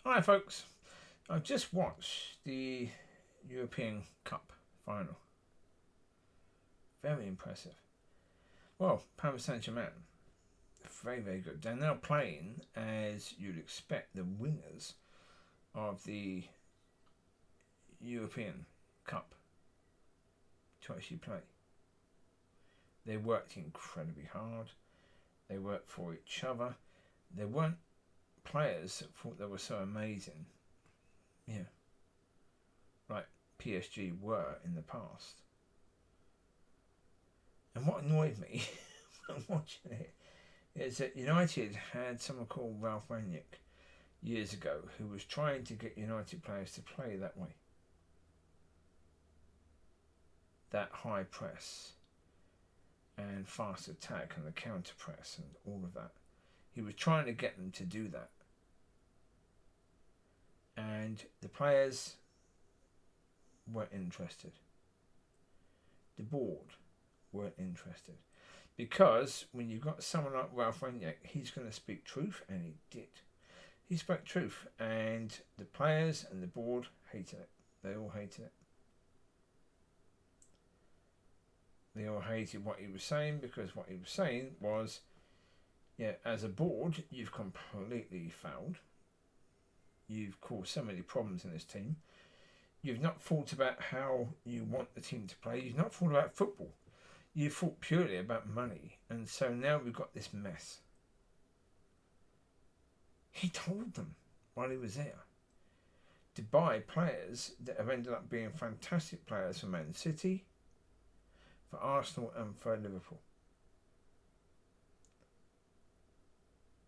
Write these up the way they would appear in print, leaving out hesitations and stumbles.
Hi, folks. I've just watched the European Cup final. Very impressive. Well, Paris Saint-Germain, very, very good. They're now playing, as you'd expect, the winners of the European Cup to actually play. They worked incredibly hard. They worked for each other. They weren't players that thought they were so amazing. Yeah. Like PSG were in the past. And what annoyed me when watching it is that United had someone called Ralph Ragnick years ago who was trying to get United players to play that way. That high press and fast attack and the counter press and all of that. He was trying to get them to do that. And the players weren't interested. The board weren't interested. Because when you've got someone like Ralph Rangnick, he's going to speak truth, and he did. He spoke truth, and the players and the board hated it. They all hated it. They all hated what he was saying, because what he was saying was, yeah, as a board, you've completely failed. You've caused so many problems in this team. You've not thought about how you want the team to play. You've not thought about football. You've thought purely about money. And so now we've got this mess. He told them while he was there to buy players that have ended up being fantastic players for Man City, for Arsenal and for Liverpool.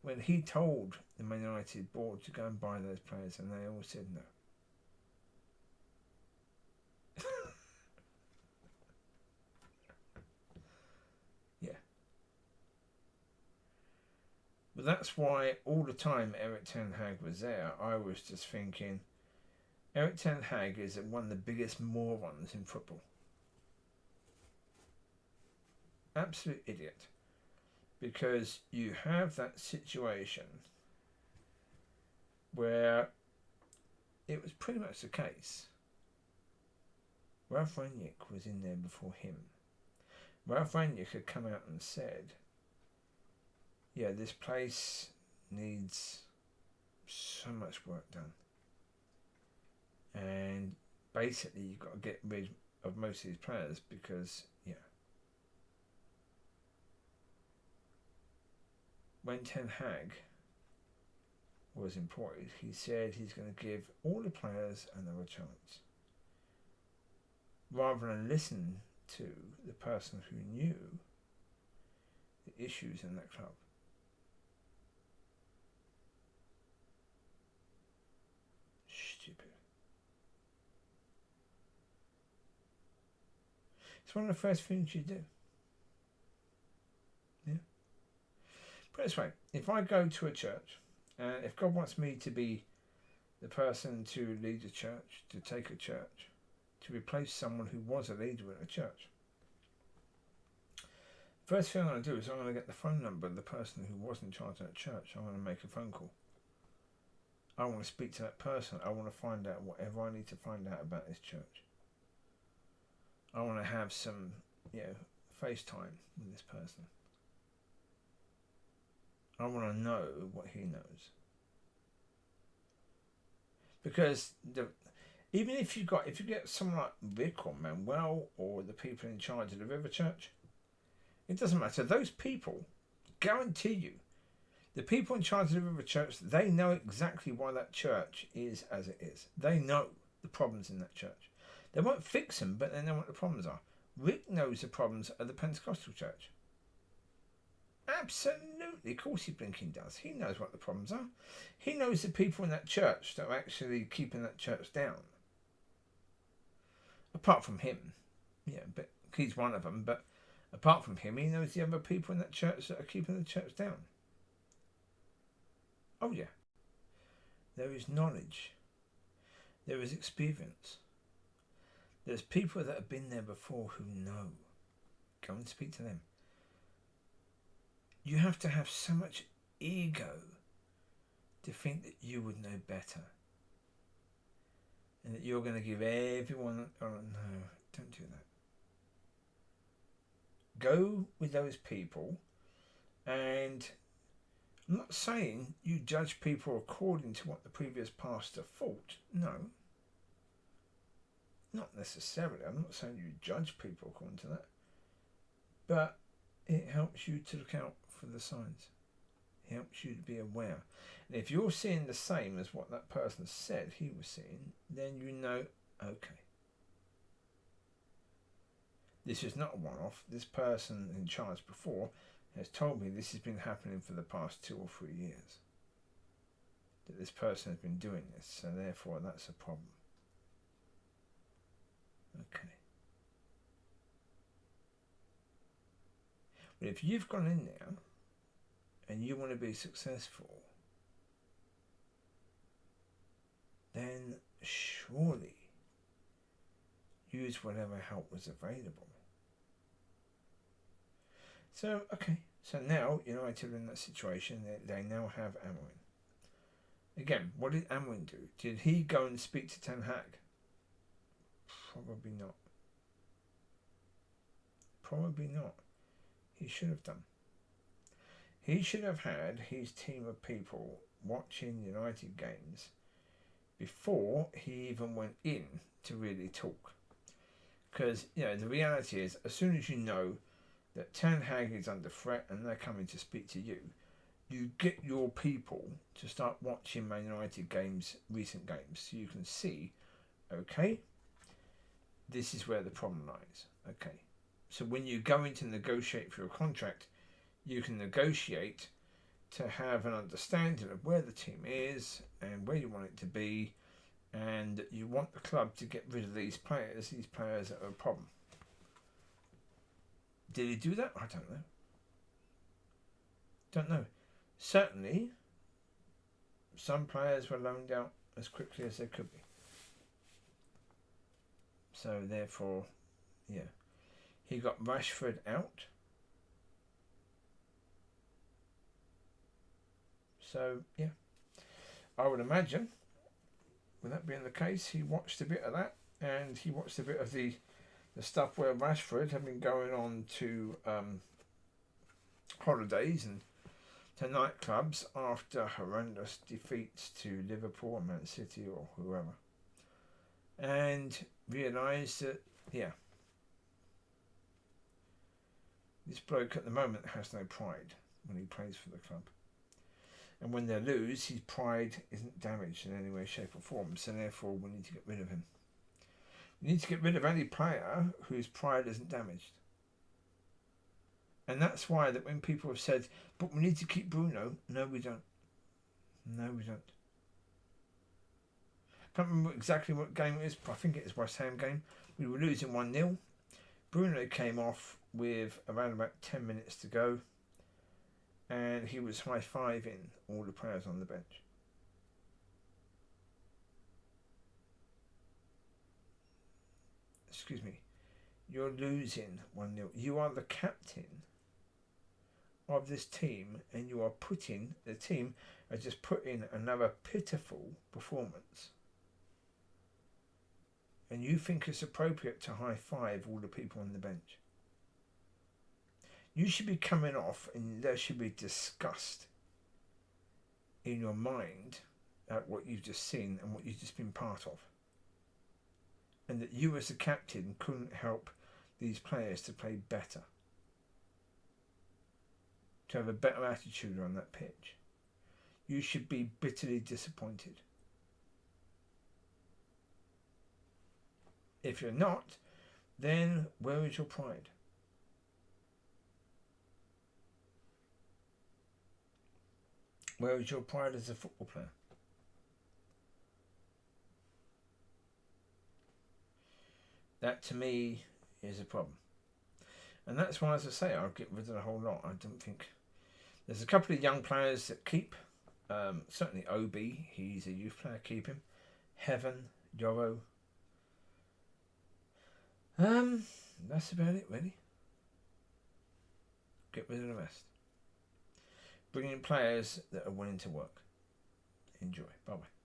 When he told the Man United board to go and buy those players, and they all said no. Yeah. But that's why all the time Erik ten Hag was there, I was just thinking, Erik ten Hag is one of the biggest morons in football. Absolute idiot. Because you have that situation where it was pretty much the case. Ralph Rangnick was in there before him. Ralph Rangnick had come out and said, yeah, this place needs so much work done. And basically you've got to get rid of most of these players because, yeah. When Ten Hag was employed, he said he's going to give all the players another chance. Rather than listen to the person who knew the issues in that club. Stupid. It's one of the first things you do. Yeah. Put it this way, if I go to a church, and if God wants me to be the person to lead a church, to take a church, to replace someone who was a leader in a church, first thing I'm going to do is I'm going to get the phone number of the person who was in charge of that church. I'm going to make a phone call. I want to speak to that person. I want to find out whatever I need to find out about this church. I want to have some, FaceTime with this person. I want to know what he knows. Because even if you get someone like Rick or Manuel or the people in charge of the River Church, it doesn't matter. Those people, guarantee you, the people in charge of the River Church, they know exactly why that church is as it is. They know the problems in that church. They won't fix them, but they know what the problems are. Rick knows the problems of the Pentecostal church. Absolutely, of course he blinking does. He knows what the problems are. He knows the people in that church that are actually keeping that church down. Apart from him. Yeah, but he's one of them. But apart from him, he knows the other people in that church that are keeping the church down. Oh yeah. There is knowledge. There is experience. There's people that have been there before who know. Go and speak to them. You have to have so much ego to think that you would know better and that you're going to give everyone... Oh, no, don't do that. Go with those people, and I'm not saying you judge people according to what the previous pastor thought. No. Not necessarily. I'm not saying you judge people according to that. But it helps you to look out for the signs. It helps you to be aware. And if you're seeing the same as what that person said he was seeing, then you know, okay. This is not a one-off. This person in charge before has told me this has been happening for the past 2 or 3 years. That this person has been doing this, so therefore that's a problem. Okay. But if you've gone in there and you want to be successful, then surely use whatever help was available. So, okay. So now United are in that situation. They now have Amorim. Again, what did Amorim do? Did he go and speak to Ten Hag? Probably not. Probably not. He should have done. He should have had his team of people watching United games before he even went in to really talk. Because, the reality is, as soon as you know that Ten Hag is under threat and they're coming to speak to you, you get your people to start watching Man United games, recent games, so you can see, okay, this is where the problem lies. Okay. So when you go in to negotiate for your contract, you can negotiate to have an understanding of where the team is and where you want it to be, and you want the club to get rid of these players that are a problem. Did he do that? I don't know. Don't know. Certainly, some players were loaned out as quickly as they could be. So therefore, he got Rashford out. So, I would imagine, with that being the case, he watched a bit of that, and he watched a bit of the stuff where Rashford had been going on to holidays and to nightclubs after horrendous defeats to Liverpool or Man City or whoever, and realised that, this bloke at the moment has no pride when he plays for the club. And when they lose, his pride isn't damaged in any way, shape or form. So therefore, we need to get rid of him. We need to get rid of any player whose pride isn't damaged. And that's why that when people have said, but we need to keep Bruno, no, we don't. No, we don't. I can't remember exactly what game it is, but I think it is West Ham game. We were losing 1-0. Bruno came off with around about 10 minutes to go, and he was high-fiving all the players on the bench. Excuse me. You're losing 1-0. You are the captain of this team, and you are putting the team has just put in another pitiful performance. And you think it's appropriate to high-five all the people on the bench. You should be coming off and there should be disgust in your mind at what you've just seen and what you've just been part of. And that you as a captain couldn't help these players to play better. To have a better attitude on that pitch. You should be bitterly disappointed. If you're not, then where is your pride? Where is your pride as a football player? That to me is a problem. And that's why, as I say, I'll get rid of the whole lot. I don't think... There's a couple of young players that keep. Certainly Obi, he's a youth player, keep him. Heaven, Yoro. That's about it, really. Get rid of the rest. Bring in players that are willing to work. Enjoy. Bye bye.